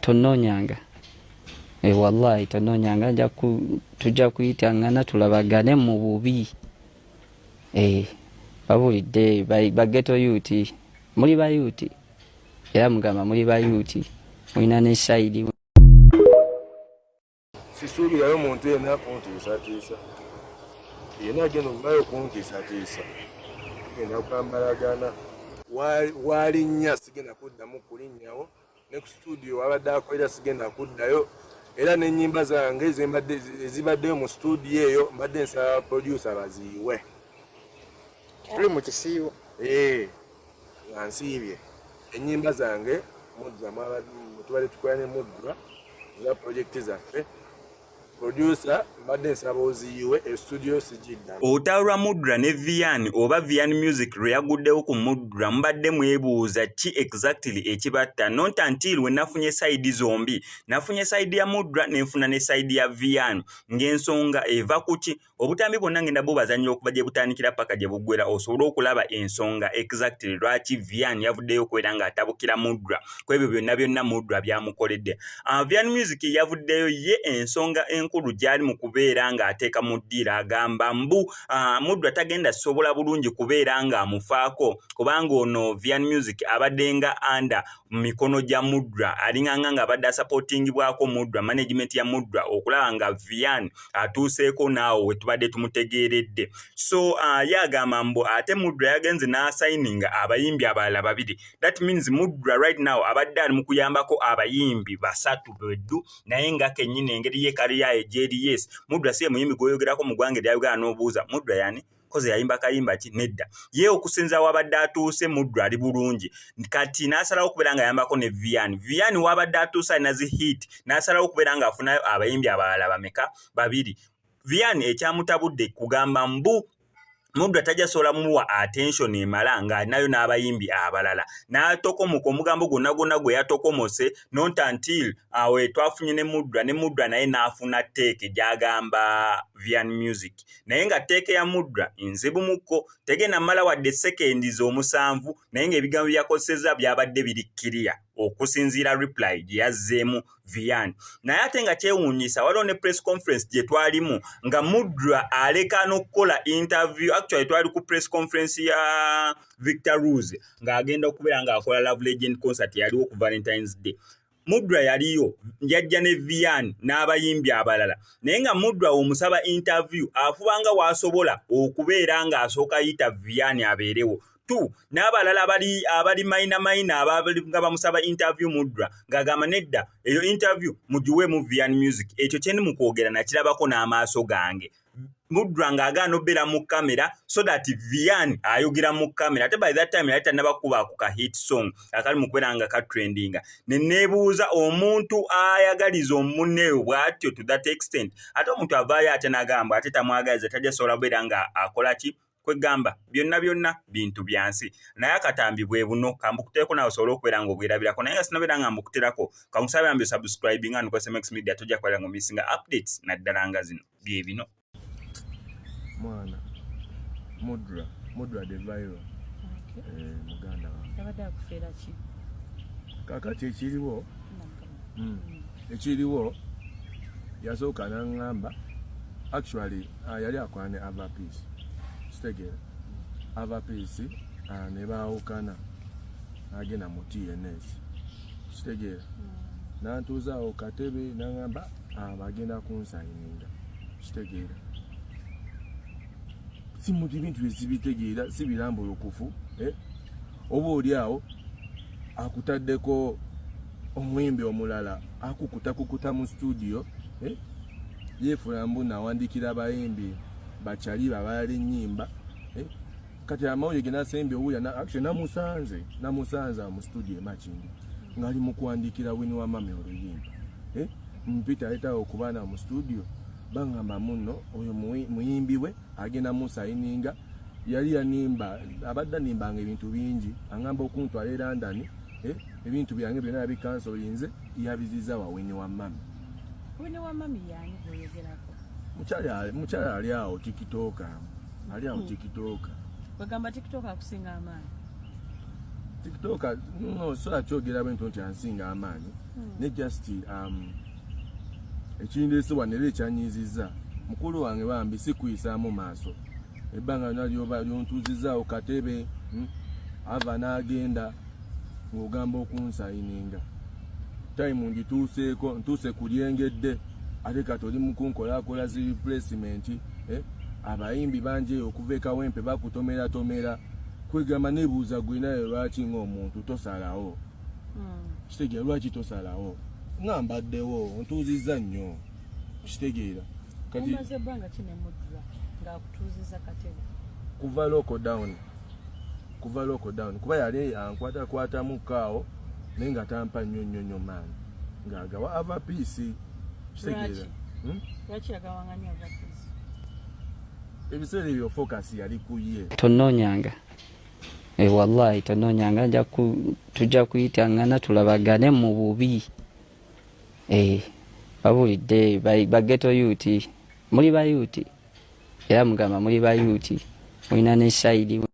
tononyanga wallahi tononyanga tujja kuyitangana tulabagane mu bubi babulidde bageto yuti muli bayuti era mugamba muli bayuti mulina ne side sisuubirayo omuntu yenna kuntiisatiisa yenna agenda okuvayo kuntiisatiisa genda kwambalagana walinnya sigenda kuddamu kulinnyawo ne ku studio wabadde akolera sigenda kuddayo era n'ennyimba zange ezibaddeyo mu studio eyo mbadde nsaba producer baziiwe tuli mu kisiibo nga nsiibye ennyimba zange Mudra tubadde tukola ne Mudra za projekiti zaffe producer mbadde nsaba oziiwe studio sijidda. Olutalo lwa Mudra ne Vian oba Vian Music lwe yaguddewo ku Mudra mbadde mwebuuza ki exactly ekibatta not until we nafunye side zombi nafunye side ya Mudra nenfuna ne side ya Vian ng'ensonga eva kuki obutambi bwonna ngenda bubazannyira okuva gye butandikira paka gye buggwera osobola okulaba ensonga exactly lwaki Vian yavuddeyo okubeera ng'atabukira Mudra ku ebyo byonna Mudra byamukoledde. Vian Music yavuddeyo ye ensonga enkulu gyali mu kubeera ng'ateeka mu ddiira agamba mbu Mudra tagenda sobola bulungi kubeera ng'amufaako kubanga ono Vian Music abadde nga anda mu mikono gya Mudra alinganga ng'abadde asupportingibwako Mudra management ya Mudra okulaba nga Vian atuuseeko naawo we tubadde tumutegeeredde. So yagamba mbu ate Mudra yagenze n'assigninga abayimbi abalala babiri. That means Mudra right now abadde ali mu kuyambako abayimbi basatu beddu naye nga kennyini engeri ye kaliya ejeri yes Mudra siye muyimbi gwoyogerako mu ggwanga lyayogera n'obuuza Mudra yani koze yayimba kayimba ki nedda ye okusinza wabadde atuuse Mudra ali bulungi kati n'asalawo okubeera nga yambako ne Vian wabadde atuuse alina zi hit n'asalawo okubeera nga afunayo abayimbi abalala bameka babiri. Vian ekyamutabudde kugamba mbu Mudra tajasobola muwa attention emala nga nayo n'abayimbi abalala n'atokomuka omugambo gwonna gwe yatokomose not until awe twafunye ne Mudra naye n'afuna teeke gyagamba Vian Music naye nga teeke ya Mudra nzibu mukko tegenda mala wadde seconds omusanvu naye ng'ebigambo byakozesezza byabadde birikkiriya okusinziira reply gye yazzeemu Vian. Naye ate nga kyewuunyisa waliwo ne press conference gye twalimu nga Mudra aleka n'okukola interview actually twali ku press conference ya Victor Rose ng'agenda okubeera ng'akola Love Legend concert yaliwo ku Valentine's Day. Mudra yaliyo yajja ne Vian n'abayimbi abalala naye nga Mudra omusaba interview afubanga waasobola okubeera ng'asooka yita Vian abeerewo tu n'abalala abali maina abali nga bamusaba interview Mudra ng'agamba nedda eyo interview mugiweemu Vian Music ekyo kyendi mu kwogera nakirabako n'amaaso gange. Mudra ng'agaana obeera mu kamera so that Vian ayogera mu kamera ate by that time yali tannabakuba ku ka hit song akali mu kubeera nga ka trendinga ne neebuuza omuntu ayagaliza omunneyo bw'atyo to that extent ate omuntu avaayo ate n'agamba ate tamwagaliza tajasobola kubeera nga akola ki kwegamba byonna bintu byansi naye akatambi bwe buno kambukuteeko nawe osobola okubeera ng'obwerabirako naye nga sinabeera nga mbukuterako kamusabe yambi subscribing nga nuko SMX Media tojja kubeera ng'omisinga updates naddala nga zino bye bino. Mwana Mudra the viral muganda tabadde akufeera ki kakati ekiriwo yasooka n'angamba actually yali akwana ne Avapeace stegera Avapeace ne baawukana agenda mu TNS stegera n'antuuzaawo katebe n'angamba bagenda kunsayininga stegera si mu bintu bizibitegeera si birambulukufu oba oli awo akutaddeko omwimbi omulala akukuta mu studio yeefula mbu nawandikira abayimbi bakyali babalala ennyimba kati amawulire ge nasembye owulira actually namusanze mu studio emakindi ng'ali mu kuwandikira Wini wa Mami oluyimba mpita aletawo okubaana mu studio bangamba muno oyo muyimbi we agenda musayininga yali yanimba abadde animbanga ebintu bingi angamba okuntwala London ebintu byange byonna yabikansolinze yabiziza wa Wini wa Mami. Wini wa Mami yani bwoyogerako mukyala ali awo TikTok bagamba TikTok akusinga amaanyi TikTok no so akyogera bintu nti ansinga amaanyi ne just ekindese wanere ekyanyiziza mukulu wange bambi sikuyisaamu maaso ebbanga nalyoba lyontuziza katebe ava n'agenda ng'ogamba okunsayininga time ngituuseeko ntuuse kulyengedde ate kati oli mukunkolakola zi replacement abayimbi banje okuva ekawempe bakutomera kwegamba nebuuza gwe naye lwaki ng'omuntu tosalawo kitegeera lwaki tosalawo ngambaddewo ontuuzizza nnyo kitegeera kati omaze ebbanga ki ne Mudra ng'akutuuziza katebe kuva lockdown kuba yali ankwatakwatamu kaawo naye nga tampa nnyo maani ng'agawa ava piisi kitegeera lwaki yagawanganya ava piisi ebiseera ebyo focus yali kuye tonnoonyanga wallahi tonnoonyanga tujja kuyitangana tulabagane mu bubi babulidde bageto yuti muli bayuti era mugamba muli bayuti mulina ne sayidi